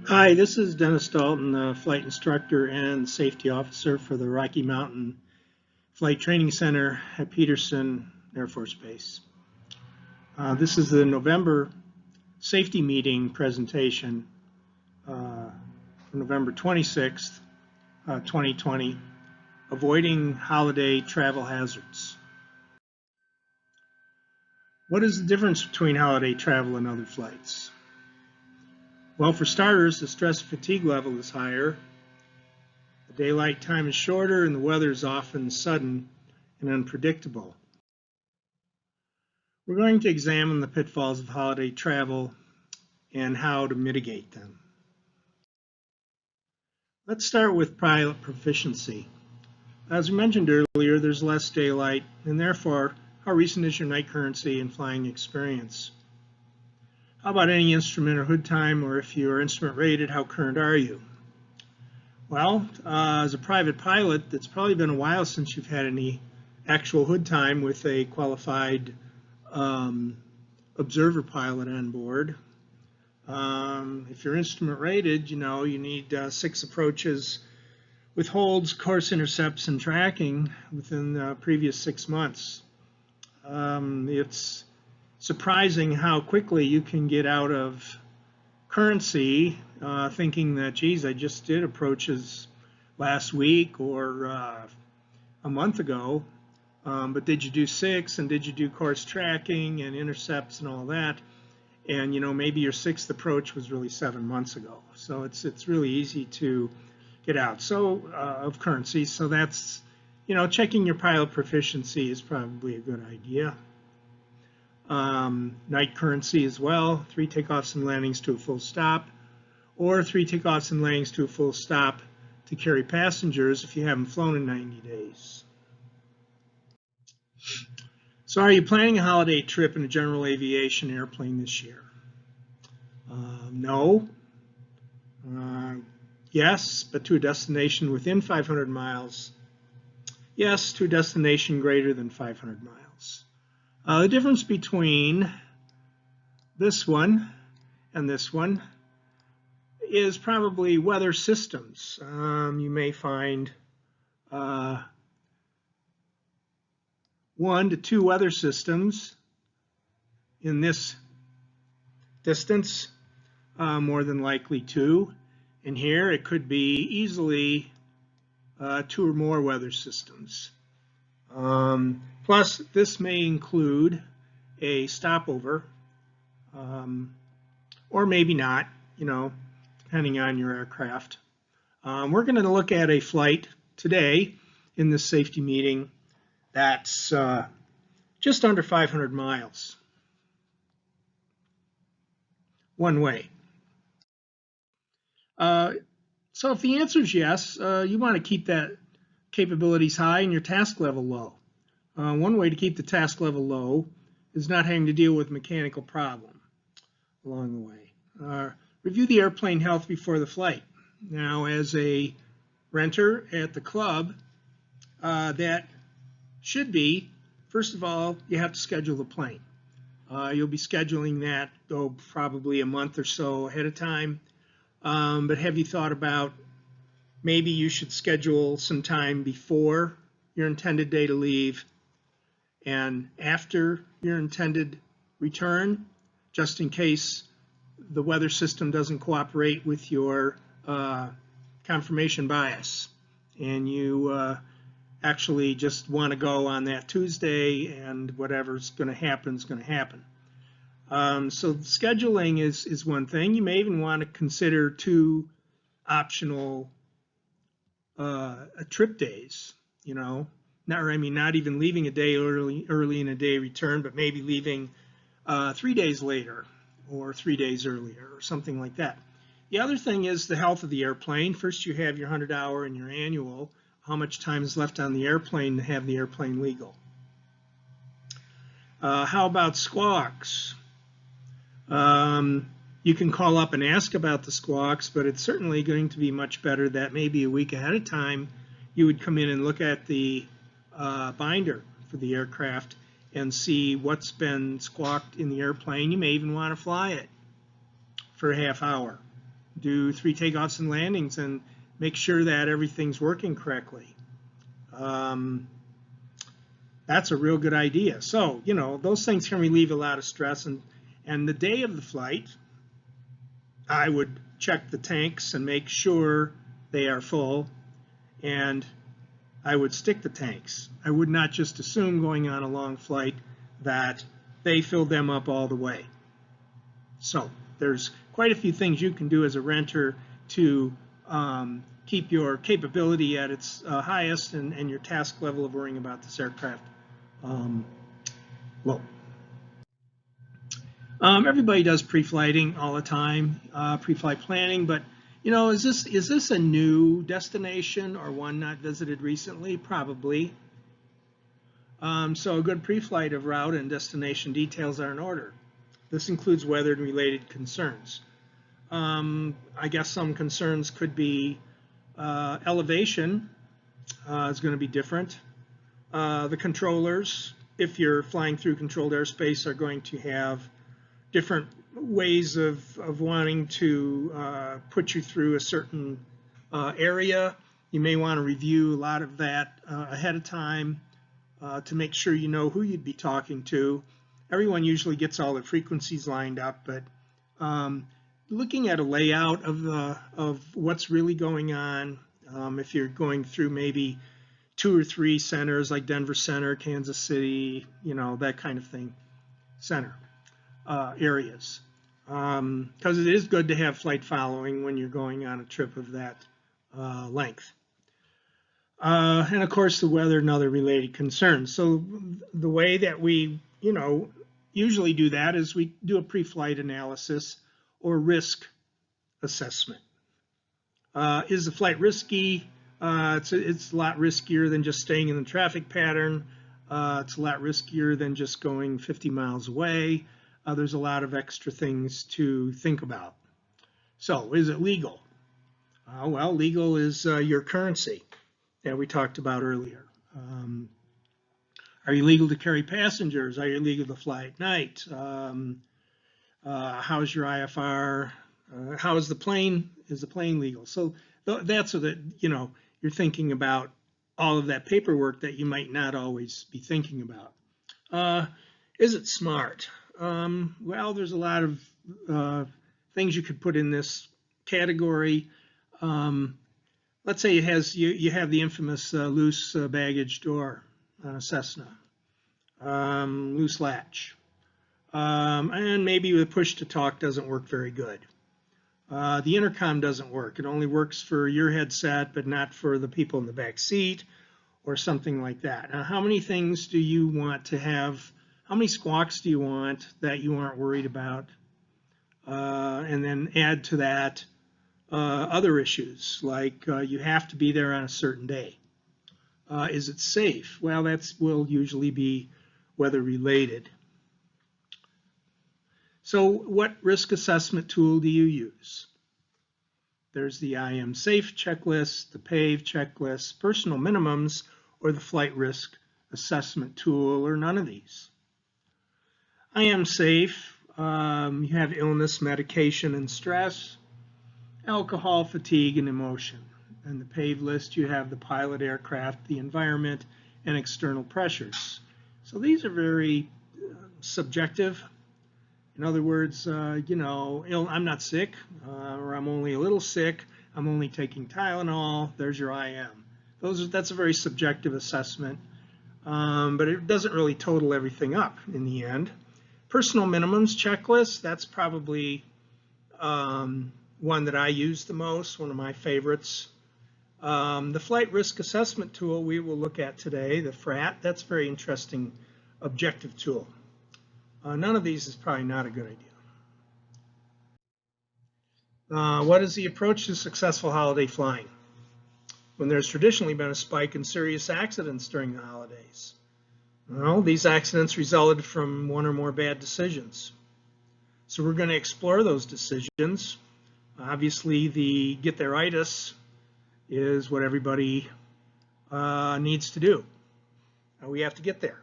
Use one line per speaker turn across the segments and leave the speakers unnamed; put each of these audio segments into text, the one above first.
Hi, this is Dennis Dalton, the flight instructor and safety officer for the Rocky Mountain Flight Training Center at Peterson Air Force Base. This is the November safety meeting presentation for November 26th, 2020, avoiding holiday travel hazards. What is the difference between holiday travel and other flights? Well, for starters, the stress fatigue level is higher. The daylight time is shorter and the weather is often sudden and unpredictable. We're going to examine the pitfalls of holiday travel and how to mitigate them. Let's start with pilot proficiency. As we mentioned earlier, there's less daylight, and therefore, how recent is your night currency and flying experience? How about any instrument or hood time, or if you're instrument rated, how current are you? Well, as a private pilot, it's probably been a while since you've had any actual hood time with a qualified observer pilot on board. If you're instrument rated, you need 6 approaches with holds, course intercepts, and tracking within the previous 6 months. It's surprising how quickly you can get out of currency thinking that, geez, I just did approaches last week or a month ago, but did you do 6 and did you do course tracking and intercepts and all that? And maybe your 6th approach was really 7 months ago. So it's really easy to get out of currency. So that's checking your pilot proficiency is probably a good idea. Night currency as well, 3 takeoffs and landings to a full stop, or 3 takeoffs and landings to a full stop to carry passengers if you haven't flown in 90 days. So are you planning a holiday trip in a general aviation airplane this year? No. Yes, but to a destination within 500 miles. Yes, to a destination greater than 500 miles. The difference between this one and this one is probably weather systems. You may find 1 to 2 weather systems in this distance, more than likely 2. And here it could be easily 2 or more weather systems. Plus, this may include a stopover, or maybe not, depending on your aircraft. We're going to look at a flight today in this safety meeting that's just under 500 miles, one way. So if the answer is yes, you want to keep that capabilities high and your task level low. One way to keep the task level low is not having to deal with a mechanical problem along the way. Review the airplane health before the flight. Now, as a renter at the club, that should be, first of all, you have to schedule the plane. You'll be scheduling that, probably a month or so ahead of time. But have you thought about maybe you should schedule some time before your intended day to leave and after your intended return, just in case the weather system doesn't cooperate with your confirmation bias and you actually just want to go on that Tuesday and whatever's going to happen is going to happen. So scheduling is one thing. You may even want to consider 2 optional trip days, not even leaving a day early in a day return, but maybe leaving 3 days later or 3 days earlier or something like that. The other thing is the health of the airplane. First, you have your 100-hour and your annual. How much time is left on the airplane to have the airplane legal? How about squawks? You can call up and ask about the squawks, but it's certainly going to be much better that maybe a week ahead of time you would come in and look at the binder for the aircraft and see what's been squawked in the airplane. You may even want to fly it for a half hour do 3 takeoffs and landings and make sure that everything's working correctly. That's a real good idea. So, those things can relieve a lot of stress. And the day of the flight, I would check the tanks and make sure they are full, and I would stick the tanks. I would not just assume going on a long flight that they filled them up all the way. So there's quite a few things you can do as a renter to keep your capability at its highest and your task level of worrying about this aircraft low. Everybody does pre-flighting all the time, pre-flight planning, but is this a new destination or one not visited recently? Probably. So a good pre-flight of route and destination details are in order. This includes weather and related concerns. I guess some concerns could be elevation is going to be different. The controllers, if you're flying through controlled airspace, are going to have different ways of wanting to put you through a certain area. You may want to review a lot of that ahead of time to make sure you know who you'd be talking to. Everyone usually gets all the frequencies lined up, but looking at a layout of what's really going on, if you're going through maybe 2 or 3 centers like Denver Center, Kansas City, that kind of thing, center areas. Because it is good to have flight following when you're going on a trip of that length. And of course the weather and other related concerns. So the way that we, usually do that is we do a pre-flight analysis or risk assessment. Is the flight risky? It's a lot riskier than just staying in the traffic pattern. It's a lot riskier than just going 50 miles away. There's a lot of extra things to think about. So is it legal? Well, legal is your currency that we talked about earlier. Are you legal to carry passengers? Are you legal to fly at night? How's your IFR? How is the plane? Is the plane legal? So that's so that you're thinking about all of that paperwork that you might not always be thinking about. Is it smart? Well, there's a lot of things you could put in this category. Let's say you have the infamous loose baggage door on a Cessna, loose latch, and maybe the push to talk doesn't work very good. The intercom doesn't work. It only works for your headset, but not for the people in the back seat or something like that. Now, how many things do you want to have? How many squawks do you want that you aren't worried about? And then add to that other issues, like you have to be there on a certain day. Is it safe? Well, that will usually be weather related. So what risk assessment tool do you use? There's the I am safe checklist, the PAVE checklist, personal minimums, or the flight risk assessment tool, or none of these. I am safe. You have illness, medication, and stress, alcohol, fatigue, and emotion. And the PAVE list, you have the pilot, aircraft, the environment, and external pressures. So these are very subjective. In other words, I'm not sick, or I'm only a little sick. I'm only taking Tylenol. There's your I am. That's a very subjective assessment, but it doesn't really total everything up in the end. Personal minimums checklist, that's probably one that I use the most, one of my favorites. The flight risk assessment tool we will look at today, the FRAT, that's a very interesting objective tool. None of these is probably not a good idea. What is the approach to successful holiday flying? When there's traditionally been a spike in serious accidents during the holidays. Well, these accidents resulted from one or more bad decisions. So we're going to explore those decisions. Obviously, the get there-itis is what everybody needs to do. We have to get there.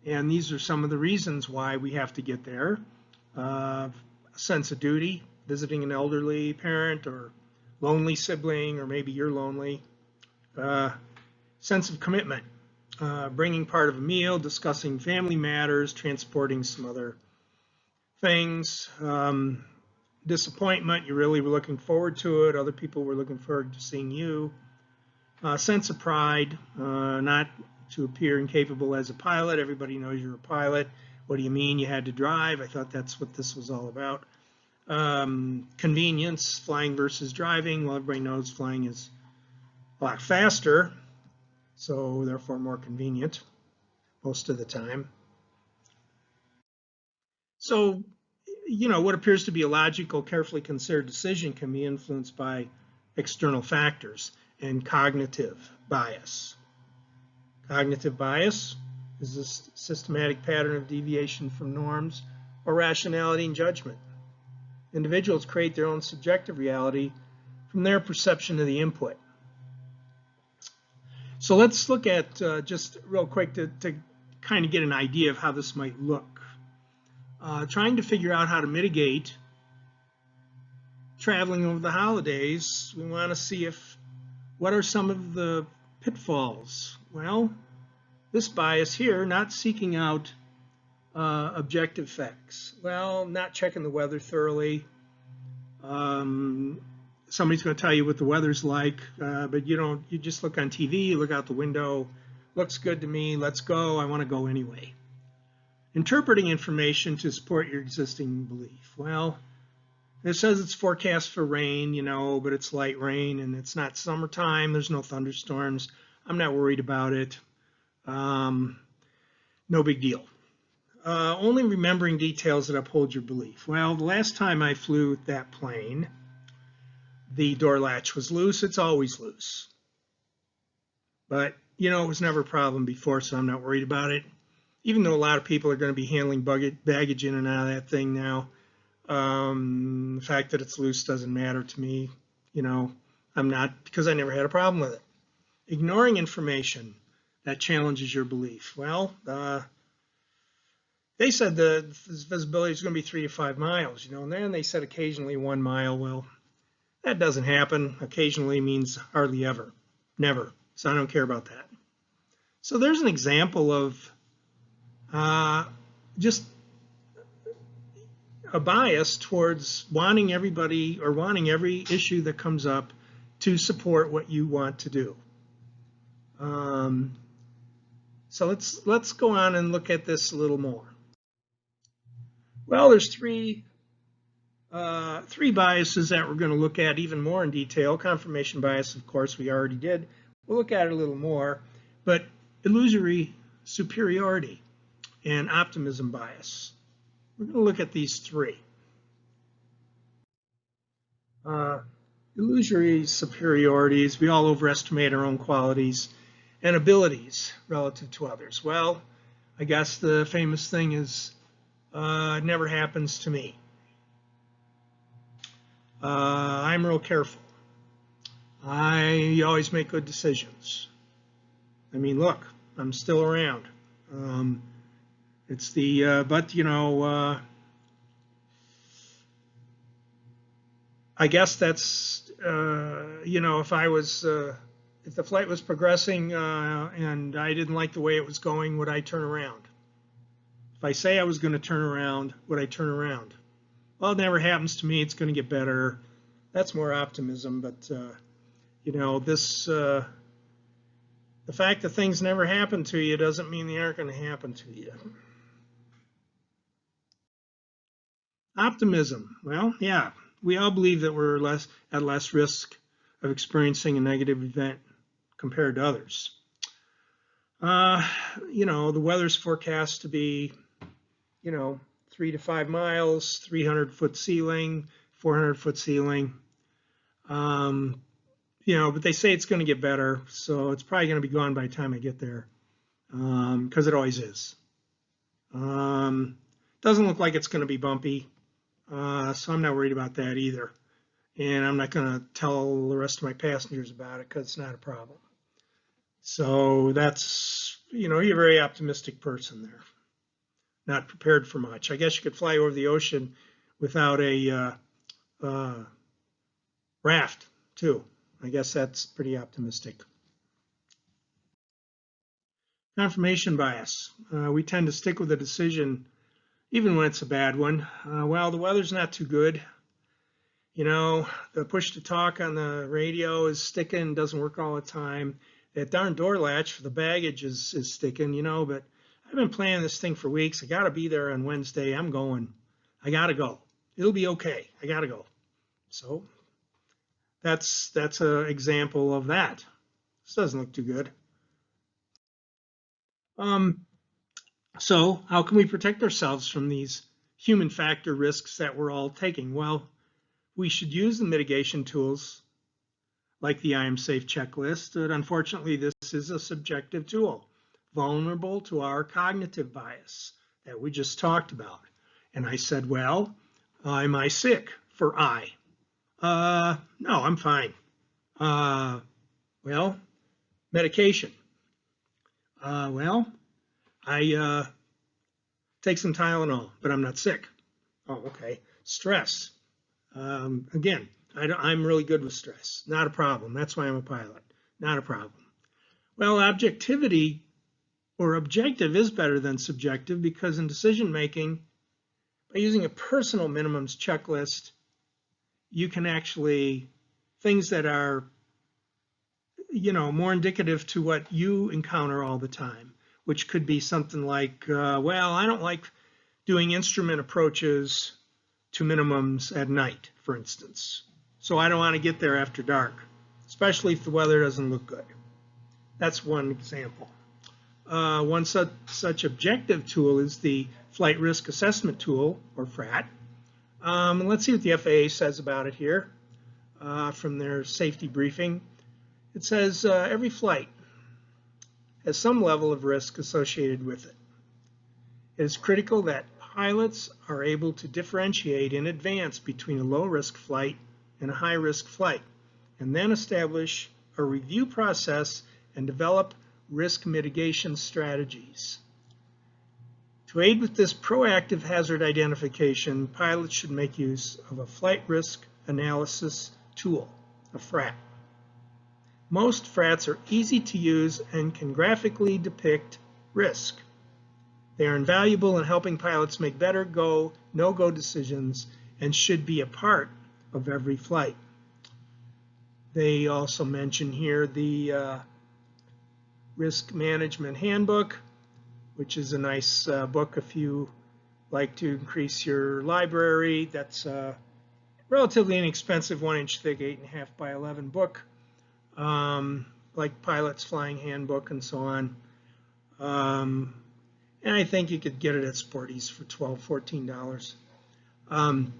And these are some of the reasons why we have to get there. A sense of duty, visiting an elderly parent or lonely sibling, or maybe you're lonely. Sense of commitment, bringing part of a meal, discussing family matters, transporting some other things. Disappointment, you really were looking forward to it. Other people were looking forward to seeing you. Sense of pride, not to appear incapable as a pilot. Everybody knows you're a pilot. What do you mean you had to drive? I thought that's what this was all about. Convenience, flying versus driving. Well, everybody knows flying is a lot faster, so therefore more convenient most of the time. So, what appears to be a logical, carefully considered decision can be influenced by external factors and cognitive bias. Cognitive bias is a systematic pattern of deviation from norms or rationality and judgment. Individuals create their own subjective reality from their perception of the input. So let's look at just real quick to kind of get an idea of how this might look. Trying to figure out how to mitigate traveling over the holidays, we want to see what are some of the pitfalls. Well, this bias here, not seeking out objective facts. Well, not checking the weather thoroughly. Somebody's going to tell you what the weather's like, but you just look on TV, you look out the window, looks good to me, let's go, I want to go anyway. Interpreting information to support your existing belief. Well, it says it's forecast for rain, but it's light rain and it's not summertime, there's no thunderstorms, I'm not worried about it, no big deal. Only remembering details that uphold your belief. Well, the last time I flew that plane, the door latch was loose. It's always loose. But, it was never a problem before, so I'm not worried about it. Even though a lot of people are going to be handling baggage in and out of that thing now, the fact that it's loose doesn't matter to me. I'm not, because I never had a problem with it. Ignoring information that challenges your belief. Well, they said the visibility is going to be 3 to 5 miles, and then they said occasionally 1 mile. Well, that doesn't happen. Occasionally means hardly ever, never. So I don't care about that. So there's an example of just a bias towards wanting everybody or wanting every issue that comes up to support what you want to do. So let's go on and look at this a little more. Well, there's three biases that we're going to look at even more in detail. Confirmation bias, of course, we already did. We'll look at it a little more, but illusory superiority and optimism bias. We're going to look at these three. Illusory superiorities, we all overestimate our own qualities and abilities relative to others. Well, I guess the famous thing is, it never happens to me. I'm real careful. I always make good decisions. I mean, look, I'm still around. It's the, but I guess that's, if the flight was progressing and I didn't like the way it was going, would I turn around? If I say I was going to turn around, would I turn around? Well, it never happens to me. It's going to get better. That's more optimism. But, the fact that things never happen to you doesn't mean they aren't going to happen to you. Optimism. Well, yeah, we all believe that we're at less risk of experiencing a negative event compared to others. The weather's forecast to be, 3 to 5 miles, 300-foot ceiling, 400-foot ceiling. But they say it's going to get better, so it's probably going to be gone by the time I get there, because it always is. Doesn't look like it's going to be bumpy, so I'm not worried about that either. And I'm not going to tell the rest of my passengers about it because it's not a problem. So that's, you're a very optimistic person there. Not prepared for much. I guess you could fly over the ocean without a raft too. I guess that's pretty optimistic. Confirmation bias. We tend to stick with a decision even when it's a bad one. Well, the weather's not too good. You know, the push to talk on the radio is sticking, doesn't work all the time. That darn door latch for the baggage is sticking, you know, but I've been planning this thing for weeks. I got to be there on Wednesday. I'm going. I got to go. It'll be okay. I got to go. So that's an example of that. This doesn't look too good. So how can we protect ourselves from these human factor risks that we're all taking? Well, we should use the mitigation tools like the I Am Safe checklist, but unfortunately this is a subjective tool, vulnerable to our cognitive bias that we just talked about. And I said, well, am I sick for I? No, I'm fine. Well, medication. Well, I take some Tylenol, but I'm not sick. Oh, okay. Stress. Again, I'm really good with stress. Not a problem. That's why I'm a pilot. Not a problem. Well, objectivity or objective is better than subjective because in decision making, by using a personal minimums checklist, you can actually, things that are, you know, more indicative to what you encounter all the time, which could be something like, well, I don't like doing instrument approaches to minimums at night, for instance. So I don't want to get there after dark, especially if the weather doesn't look good. That's one example. One such objective tool is the Flight Risk Assessment Tool, or FRAT. And let's see what the FAA says about it here from their safety briefing. It says every flight has some level of risk associated with it. It is critical that pilots are able to differentiate in advance between a low-risk flight and a high-risk flight, and then establish a review process and develop risk mitigation strategies. To aid with this proactive hazard identification, pilots should make use of a flight risk analysis tool, a FRAT. Most FRATs are easy to use and can graphically depict risk. They are invaluable in helping pilots make better go, no-go decisions and should be a part of every flight. They also mention here the Risk Management Handbook, which is a nice book if you like to increase your library. That's a relatively inexpensive 1-inch thick 8.5 by 11 book, like Pilot's Flying Handbook and so on. And I think you could get it at Sporties for $12, $14.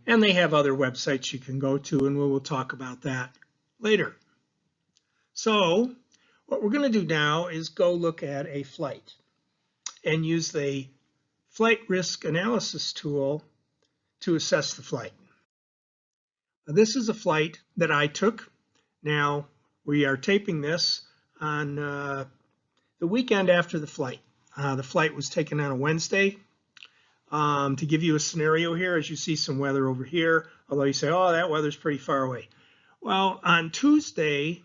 And they have other websites you can go to, and we will talk about that later. So what we're going to do now is go look at a flight and use the Flight Risk Analysis tool to assess the flight. This is a flight that I took. Now, we are taping this on the weekend after the flight. The flight was taken on a Wednesday. To give you a scenario here, as you see some weather over here, although you say, oh, that weather's pretty far away. Well, on Tuesday,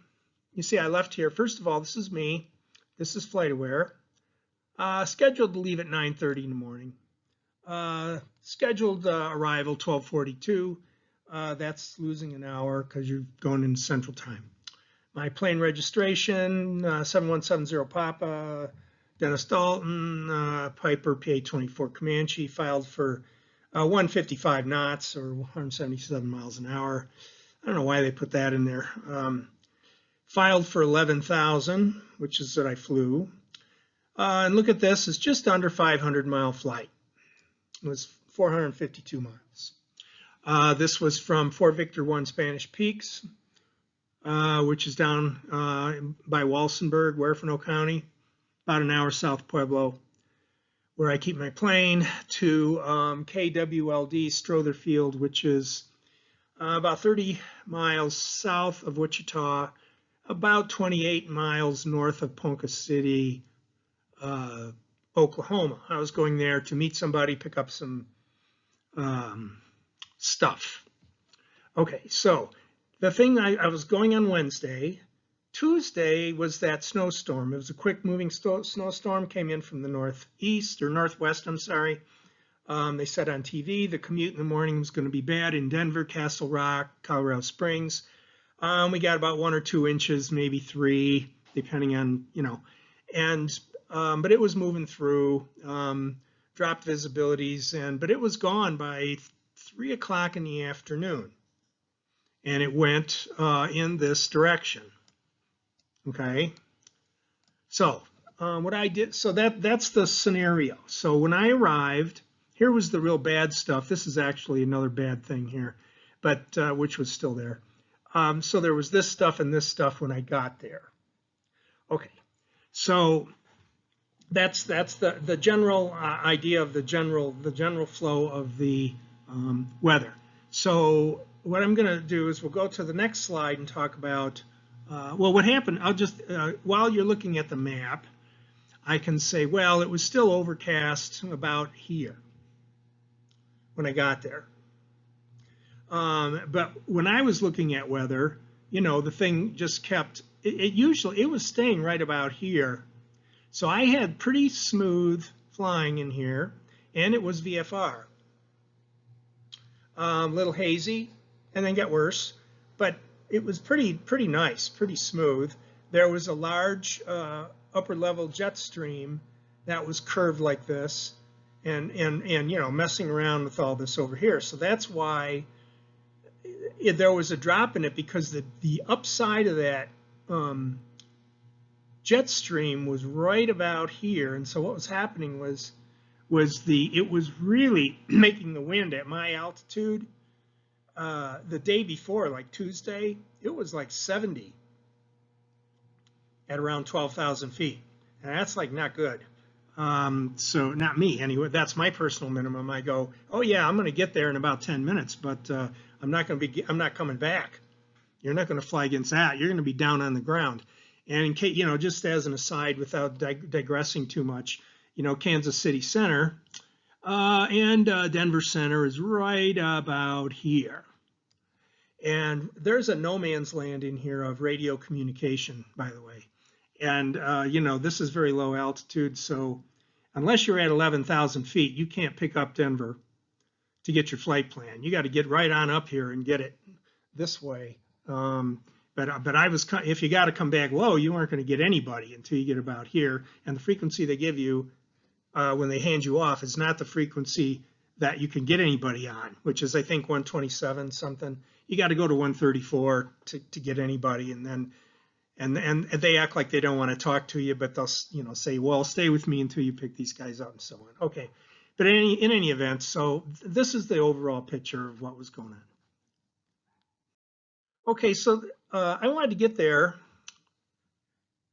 you see I left here. First of all, this is me. This is FlightAware. Scheduled to leave at 9:30 in the morning. Scheduled arrival 12:42. That's losing an hour because you're going into Central Time. My plane registration, 7170 Papa, Dennis Dalton, Piper PA-24 Comanche, filed for 155 knots or 177 miles an hour. I don't know why they put that in there. Filed for 11,000, which is what I flew. And look at this, it's just under 500-mile flight. It was 452 miles. This was from Fort Victor 1 Spanish Peaks, which is down by Walsenburg, Huerfano County, about an hour south of Pueblo, where I keep my plane, to KWLD Strother Field, which is about 30 miles south of Wichita, about 28 miles north of Ponca City, Oklahoma. I was going there to meet somebody, pick up some stuff. Okay, so the thing I was going on Wednesday. Tuesday was that snowstorm. It was a quick moving snowstorm, came in from the northeast or northwest, I'm sorry. They said on TV the commute in the morning was going to be bad in Denver, Castle Rock, Colorado Springs. We got about 1 or 2 inches, maybe 3, depending on, but it was moving through, dropped visibilities, but it was gone by 3 o'clock in the afternoon. And it went in this direction. Okay. So what I did, so that's the scenario. So when I arrived, here was the real bad stuff. This is actually another bad thing here, but which was still there. So there was this stuff and this stuff when I got there. Okay. So that's the general idea of the general flow of the weather. So what I'm going to do is we'll go to the next slide and talk about well, what happened. I'll just while you're looking at the map, I can say, well, it was still overcast about here when I got there. But when I was looking at weather, the thing just kept. It was staying right about here. So I had pretty smooth flying in here, and it was VFR. Little hazy, and then get worse, but it was pretty nice, pretty smooth. There was a large upper level jet stream that was curved like this, and messing around with all this over here. So that's why there was a drop in it, because the upside of that jet stream was right about here, and so what was happening was it was really making the wind at my altitude. The day before, like Tuesday, it was like 70 at around 12,000 feet, and that's like not good. So not me anyway. That's my personal minimum. I go, oh yeah, I'm going to get there in about 10 minutes, but I'm not coming back. You're not going to fly against that. You're going to be down on the ground. And in case, just as an aside, without digressing too much, Kansas City Center and Denver Center is right about here. And there's a no man's land in here of radio communication, by the way. And, this is very low altitude. So unless you're at 11,000 feet, you can't pick up Denver to get your flight plan. You got to get right on up here and get it this way. But if you got to come back low, you aren't going to get anybody until you get about here. And the frequency they give you when they hand you off is not the frequency that you can get anybody on, which is, I think, 127 something. You got to go to 134 to get anybody, and then and they act like they don't want to talk to you, but they'll say, well, stay with me until you pick these guys up and so on. Okay, but in any event, so this is the overall picture of what was going on. Okay, so I wanted to get there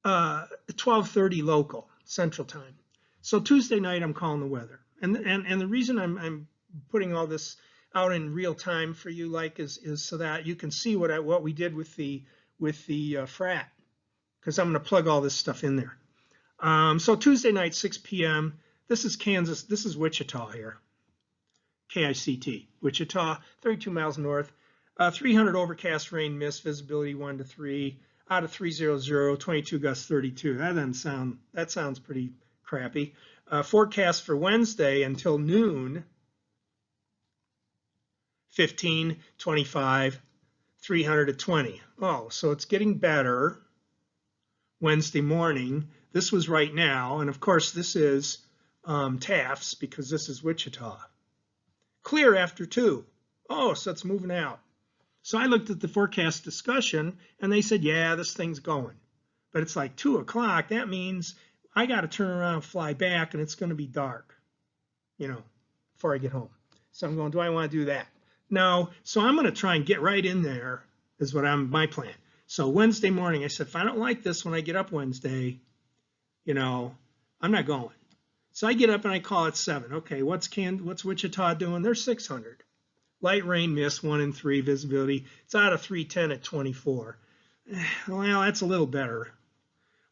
at 12:30 local Central Time. So Tuesday night, I'm calling the weather, and the reason I'm putting all this out in real time for you, is so that you can see what we did with the FRAT, because I'm going to plug all this stuff in there. So Tuesday night, 6 p.m. This is Kansas. This is Wichita here. KICT, Wichita, 32 miles north. 300 overcast, rain, mist, visibility 1 to 3, out of 300, 22 gusts, 32. That sounds pretty crappy. Forecast for Wednesday until noon, 15, 25, 300 to 20. Oh, so it's getting better Wednesday morning. This was right now, and of course this is Taft's, because this is Wichita. Clear after 2. Oh, so it's moving out. So I looked at the forecast discussion, and they said, yeah, this thing's going. But it's like 2 o'clock. That means I got to turn around and fly back, and it's going to be dark, before I get home. So I'm going, do I want to do that? No. So I'm going to try and get right in there, is my plan. So Wednesday morning, I said, if I don't like this when I get up Wednesday, I'm not going. So I get up and I call it 7. Okay, what's Wichita doing? They're 600. Light rain, mist, 1 and 3 visibility. It's out of 310 at 24. Well, that's a little better.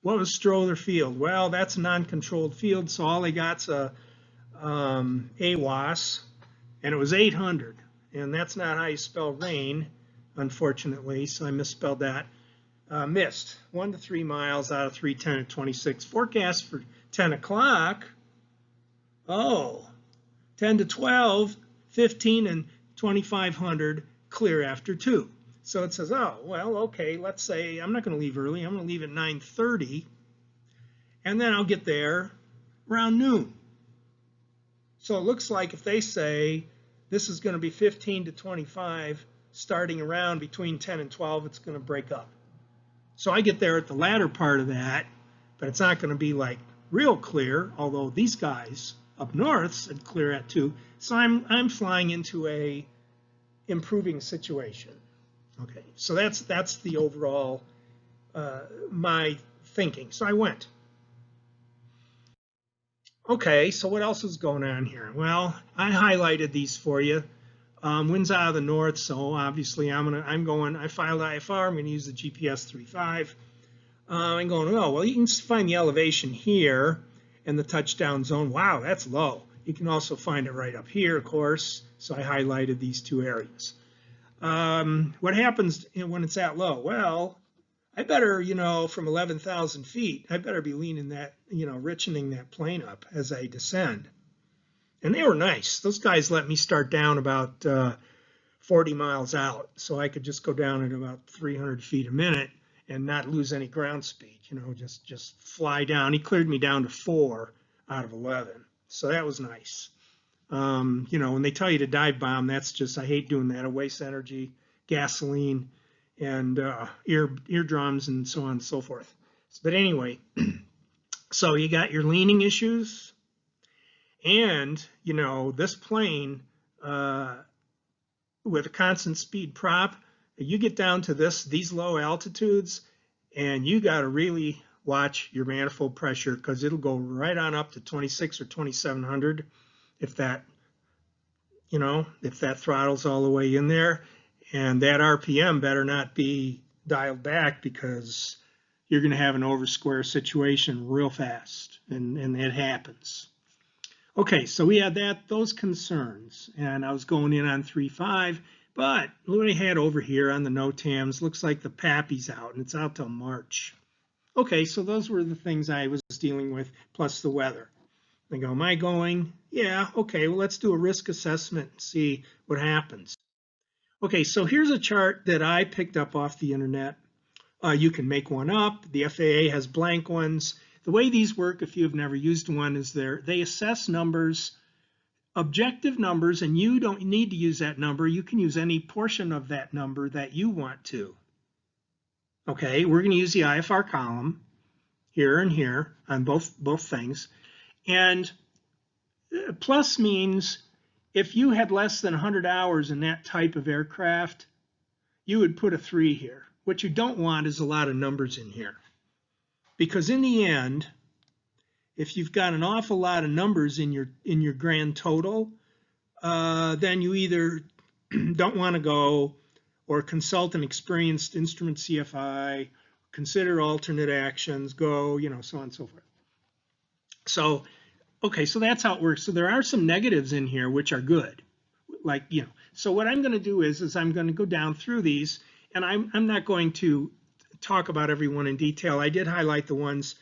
What was Strother Field? Well, that's a non-controlled field, so all they got's a AWAS, and it was 800. and that's not how you spell rain, unfortunately, so I misspelled that. Missed 1 to 3 miles out of 310 to 26. Forecast for 10 o'clock. Oh, 10 to 12, 15 and 2500 clear after 2. So it says, oh, well, okay, let's say I'm not going to leave early. I'm going to leave at 9:30, and then I'll get there around noon. So it looks like if they say this is going to be 15 to 25, starting around between 10 and 12, it's going to break up. So I get there at the latter part of that, but it's not going to be like real clear, although these guys up north said clear at 2. So I'm flying into a improving situation. Okay, so that's the overall my thinking. So I went. Okay, so what else is going on here? Well, I highlighted these for you. Winds out of the north, so obviously I filed IFR. I'm going to use the GPS 3.5. I'm going, oh, well, you can find the elevation here and the touchdown zone. Wow, that's low. You can also find it right up here, of course. So I highlighted these two areas. What happens when it's that low? Well, I better, from 11,000 feet, I better be leaning that, richening that plane up as I descend. And they were nice. Those guys let me start down about 40 miles out, so I could just go down at about 300 feet a minute and not lose any ground speed, just fly down. He cleared me down to 4 out of 11, so that was nice. When they tell you to dive bomb, that's just, I hate doing that. It wastes energy, gasoline, and eardrums, and so on and so forth. But anyway, so you got your leaning issues, and this plane with a constant speed prop, you get down to these low altitudes, and you got to really watch your manifold pressure, because it'll go right on up to 26 or 2700 if that throttle's all the way in there. And that RPM better not be dialed back, because you're going to have an over square situation real fast, and it happens. Okay, so we had those concerns, and I was going in on 3.5, but what I had over here on the NOTAMs, looks like the PAPI's out, and it's out till March. Okay, so those were the things I was dealing with, plus the weather. I go, am I going? Yeah, okay, well, let's do a risk assessment and see what happens. Okay, so here's a chart that I picked up off the internet. You can make one up. The FAA has blank ones. The way these work, if you've never used one, is they assess numbers, objective numbers, and you don't need to use that number. You can use any portion of that number that you want to. Okay, we're going to use the IFR column here and here on both things. And plus means if you had less than 100 hours in that type of aircraft, you would put a 3 here. What you don't want is a lot of numbers in here. Because in the end, if you've got an awful lot of numbers in your grand total, then you either don't want to go, or consult an experienced instrument CFI, consider alternate actions, go, so on and so forth. So, okay, so that's how it works. So there are some negatives in here which are good. So what I'm going to do is I'm going to go down through these, and I'm not going to talk about every one in detail. I did highlight the ones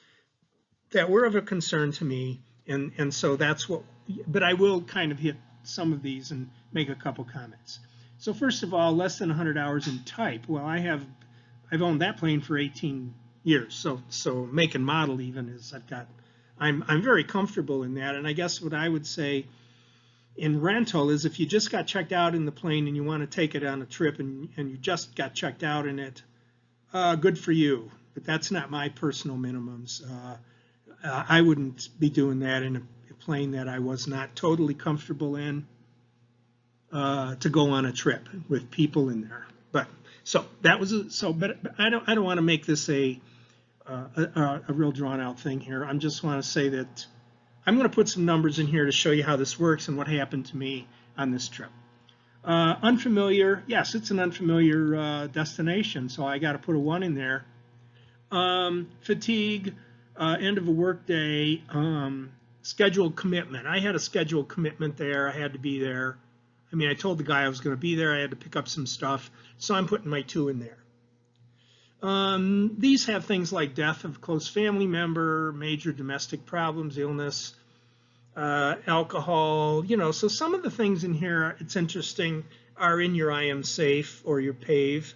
that were of a concern to me, and so that's what, but I will kind of hit some of these and make a couple comments. So first of all, less than 100 hours in type. Well, I've owned that plane for 18 years, so make and model even is I'm very comfortable in that. And I guess what I would say in rental is if you just got checked out in the plane and you want to take it on a trip and you just got checked out in it, good for you. But that's not my personal minimums. I wouldn't be doing that in a plane that I was not totally comfortable in to go on a trip with people in there. But so that was but I don't want to make this a real drawn out thing here. I just want to say that I'm going to put some numbers in here to show you how this works and what happened to me on this trip. Unfamiliar, yes, it's an unfamiliar destination, so I got to put a 1 in there. Fatigue, end of a work day, scheduled commitment. I had a scheduled commitment there. I had to be there. I mean, I told the guy I was going to be there. I had to pick up some stuff, so I'm putting my 2 in there. These have things like death of a close family member, major domestic problems, illness, alcohol, so some of the things in here, it's interesting, are in your I am safe or your PAVE,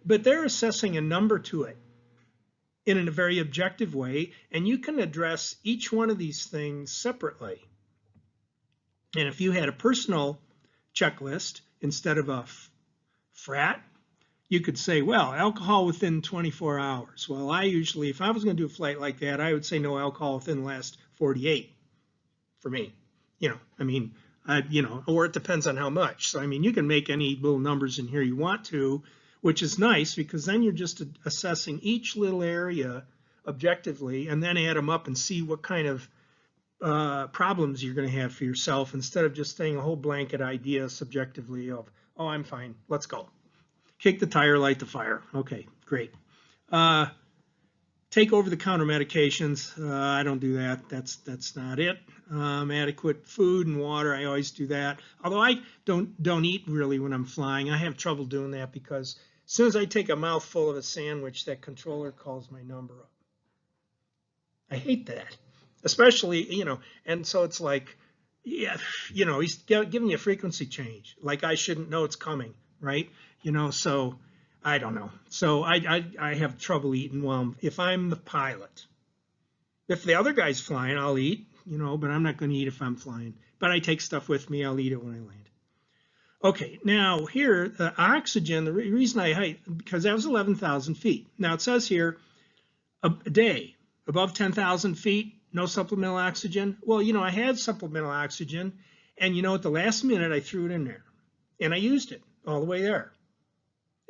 but they're assessing a number to it in a very objective way, and you can address each one of these things separately. And if you had a personal checklist instead of a FRAT, you could say, well, alcohol within 24 hours. Well, I usually, if I was going to do a flight like that, I would say no alcohol within the last 48 for me. I mean, or it depends on how much. So, I mean, you can make any little numbers in here you want to, which is nice because then you're just assessing each little area objectively and then add them up and see what kind of problems you're going to have for yourself instead of just saying a whole blanket idea subjectively of, oh, I'm fine, let's go. Kick the tire, light the fire. Okay, great. Take over the counter medications. I don't do that. That's not it. Adequate food and water. I always do that. Although I don't eat really when I'm flying. I have trouble doing that because as soon as I take a mouthful of a sandwich, that controller calls my number up. I hate that, especially And so it's like, yeah, he's giving you a frequency change. Like I shouldn't know it's coming, right? So I don't know. So I have trouble eating if I'm the pilot. If the other guy's flying, I'll eat, but I'm not going to eat if I'm flying. But I take stuff with me. I'll eat it when I land. Okay, now here, the oxygen, the reason I hate, because that was 11,000 feet. Now it says here, a day above 10,000 feet, no supplemental oxygen. Well, I had supplemental oxygen, and at the last minute, I threw it in there. And I used it all the way there.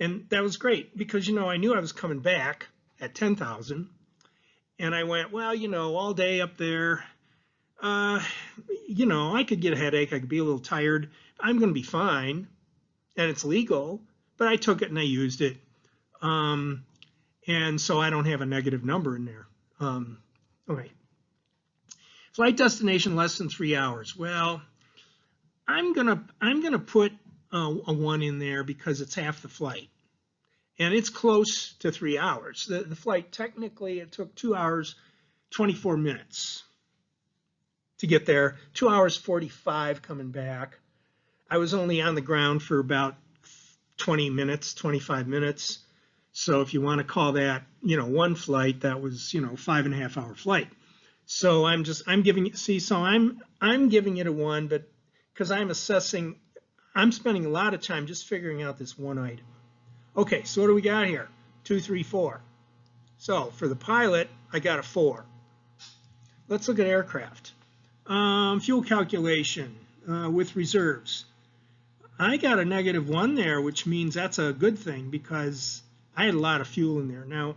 And that was great because, I knew I was coming back at 10,000. And I went, well, all day up there, I could get a headache. I could be a little tired. I'm going to be fine. And it's legal. But I took it and I used it. And so I don't have a negative number in there. Okay. Flight destination less than 3 hours. Well, I'm gonna put a 1 in there because it's half the flight, and it's close to 3 hours. The flight technically it took 2 hours 24 minutes to get there. 2 hours 45 coming back. I was only on the ground for about 20 minutes, 25 minutes. So if you want to call that, one flight, that was, 5.5 hour flight. So I'm giving it, I'm giving it a 1, but because I'm spending a lot of time just figuring out this one item. Okay, so what do we got here? 2, 3, 4. So for the pilot, I got a 4. Let's look at aircraft. Fuel calculation with reserves. I got a -1 there, which means that's a good thing because I had a lot of fuel in there. Now,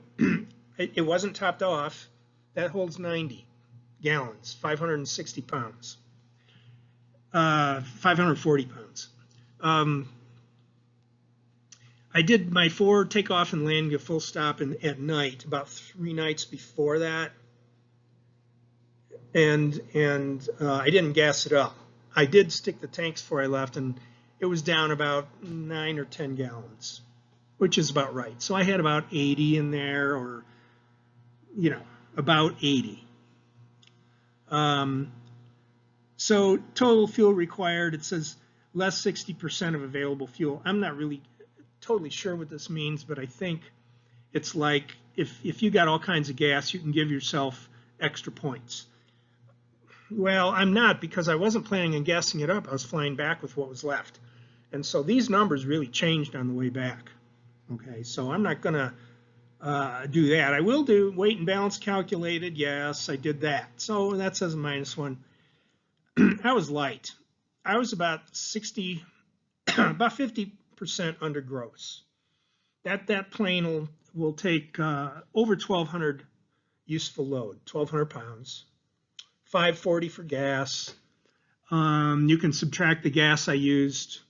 it wasn't topped off. That holds 90 gallons, 560 pounds, 540 pounds. I did my 4 takeoff and landing a full stop at night, about 3 nights before that. And I didn't gas it up. I did stick the tanks before I left, and it was down about 9 or 10 gallons, which is about right. So I had about 80 in there, or, about 80. So total fuel required, it says less 60% of available fuel. I'm not really totally sure what this means, but I think it's like if you got all kinds of gas, you can give yourself extra points. Well, I'm not, because I wasn't planning on gassing it up. I was flying back with what was left. And so these numbers really changed on the way back. Okay, so I'm not going to do that. I will do weight and balance calculated. Yes, I did that. So that says a -1. I was light. I was about 50% under gross. That plane will take over 1,200 useful load, 1,200 pounds, 540 for gas. You can subtract the gas I used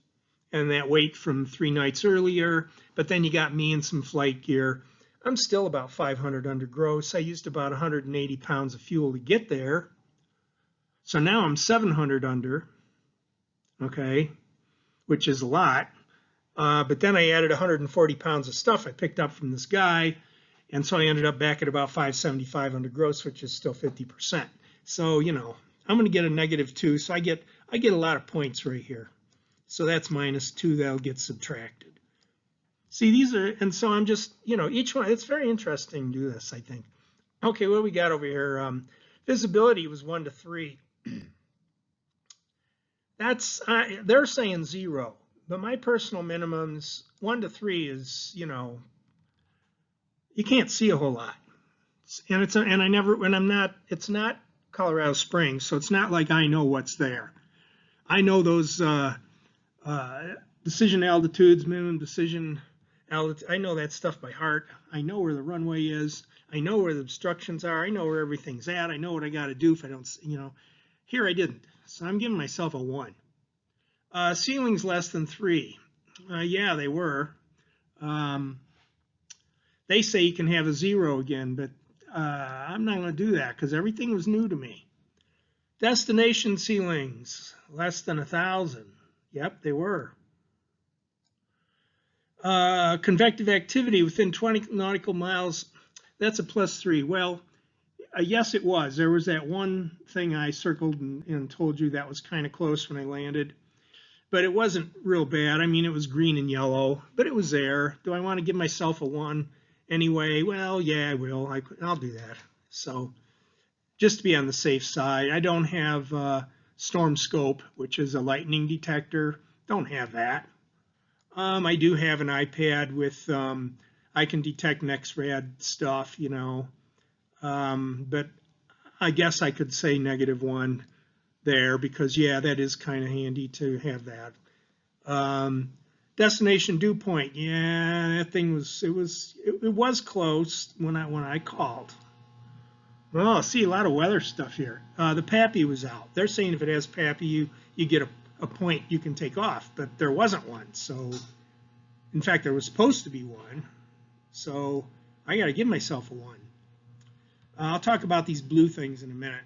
and that weight from 3 nights earlier, but then you got me and some flight gear. I'm still about 500 under gross. I used about 180 pounds of fuel to get there. So now I'm 700 under, okay? which is a lot. But then I added 140 pounds of stuff I picked up from this guy. And so I ended up back at about 575 under gross, which is still 50%. So, you know, I'm going to get a -2. So I get a lot of points right here. So that's -2. That'll get subtracted. See, these are, and so I'm just, you know, each one, it's very interesting to do this, I think. Okay, what do we got over here? Visibility was 1 to 3. That's, they're saying 0, but my personal minimums, 1 to 3 is, you know, you can't see a whole lot. And it's, and I never, when I'm not, it's not Colorado Springs, so it's not like I know what's there. I know those decision altitudes, minimum decision altitude. I know that stuff by heart. I know where the runway is. I know where the obstructions are. I know where everything's at. I know what I got to do if I don't, you know. Here I didn't, so I'm giving myself a 1. Ceilings less than 3. Yeah, they were. They say you can have a 0 again, but I'm not going to do that because everything was new to me. Destination ceilings less than 1,000. Yep, they were. Convective activity within 20 nautical miles, that's a +3. Well, yes, it was. There was that one thing I circled and told you that was kind of close when I landed, but it wasn't real bad. I mean, it was green and yellow, but it was there. Do I want to give myself a 1 anyway? Well, yeah, I will. I'll do that. So just to be on the safe side, I don't have storm scope, which is a lightning detector. Don't have that. I do have an iPad with, I can detect NexRad stuff, you know, but I guess I could say -1 there because, yeah, that is kind of handy to have that. Destination dew point, yeah, that thing was, it was close when I called. Well, I see a lot of weather stuff here. The PAPI was out. They're saying if it has PAPI, you get a point you can take off, but there wasn't one. So, in fact, there was supposed to be one. So I got to give myself a 1. I'll talk about these blue things in a minute.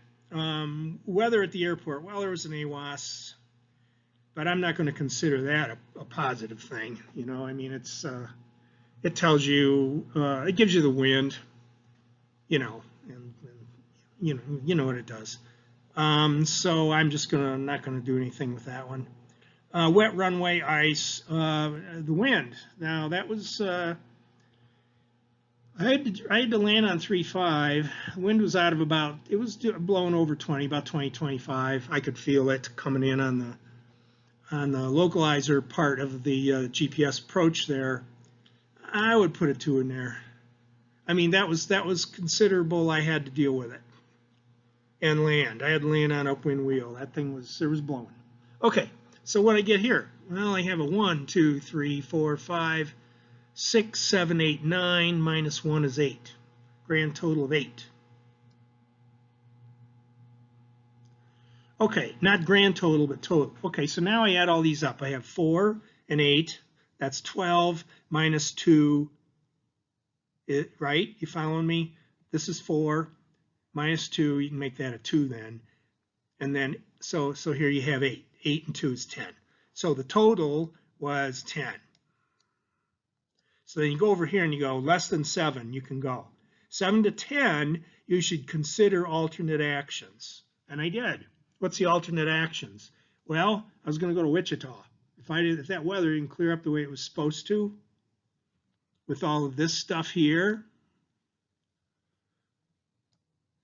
Weather at the airport. Well, there was an AWAS, but I'm not going to consider that a positive thing. You know, I mean, it tells you, it gives you the wind, you know, and you know what it does. So I'm just not going to do anything with that one. Wet runway ice, the wind. Now that was, I had to land on 3.5. The wind was out of about, it was blowing over 20, about 20, 25. I could feel it coming in on the localizer part of the GPS approach there. I would put a 2 in there. I mean, that was considerable. I had to deal with it and land. I had to land on upwind wheel. That thing was, it was blowing. Okay, so what I get here? Well, I have a 1, 2, 3, 4, 5, 6, 7, 8, 9, -1 is 8. Grand total of 8. Okay, not grand total, but total. Okay, so now I add all these up. I have 4 and 8. That's 12 -2. Right? You following me? This is 4 -2. You can make that a 2 then. And then, so here you have 8. 8 and 2 is 10. So the total was 10. So then you go over here and you go less than 7, you can go. 7 to 10, you should consider alternate actions. And I did. What's the alternate actions? Well, I was going to go to Wichita. If that weather didn't clear up the way it was supposed to, with all of this stuff here,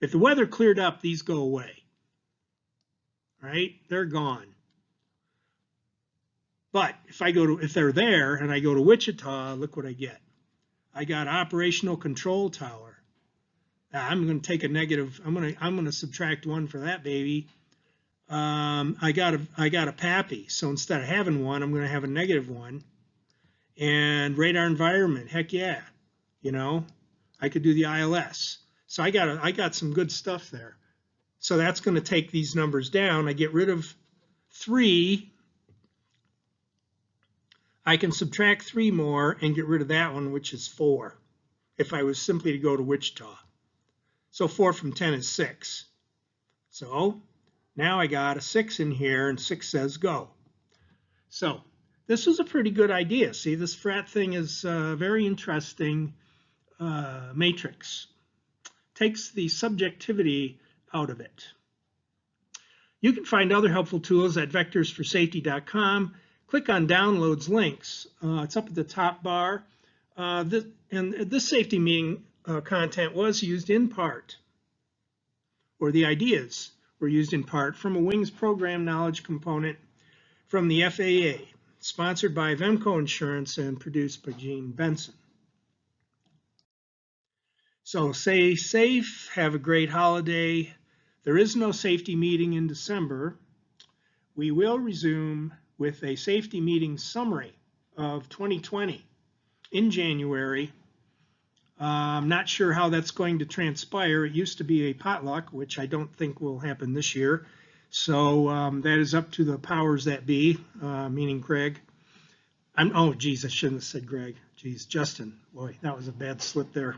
if the weather cleared up, these go away. Right? They're gone. But if they're there and I go to Wichita, look what I get. I got operational control tower. I'm going to take a negative. I'm going to subtract 1 for that baby. I got a PAPI. So instead of having 1, I'm going to have a -1. And radar environment. Heck yeah. You know, I could do the ILS. So I got some good stuff there. So that's going to take these numbers down. I get rid of 3. I can subtract 3 more and get rid of that one, which is 4, if I was simply to go to Wichita. So 4 from 10 is 6. So now I got a 6 in here, and 6 says go. So this was a pretty good idea. See, this FRAT thing is a very interesting matrix. Takes the subjectivity out of it. You can find other helpful tools at vectorsforsafety.com. Click on Downloads links. It's up at the top bar. This safety meeting content was used in part, or the ideas were used in part, from a Wings program knowledge component from the FAA, sponsored by Vemco Insurance and produced by Gene Benson. So stay safe, have a great holiday. There is no safety meeting in December. We will resume with a safety meeting summary of 2020 in January. I'm not sure how that's going to transpire. It used to be a potluck, which I don't think will happen this year. So that is up to the powers that be, meaning Greg. Oh, geez, I shouldn't have said Greg. Geez, Justin. Boy, that was a bad slip there.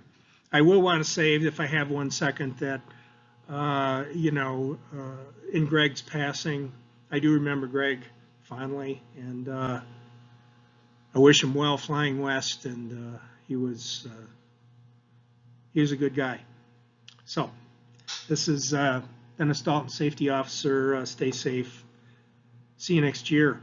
I will want to say, if I have 1 second, that, in Greg's passing, I do remember Greg fondly, and I wish him well flying west, and he was a good guy. So this is Dennis Dalton, Safety Officer. Stay safe. See you next year.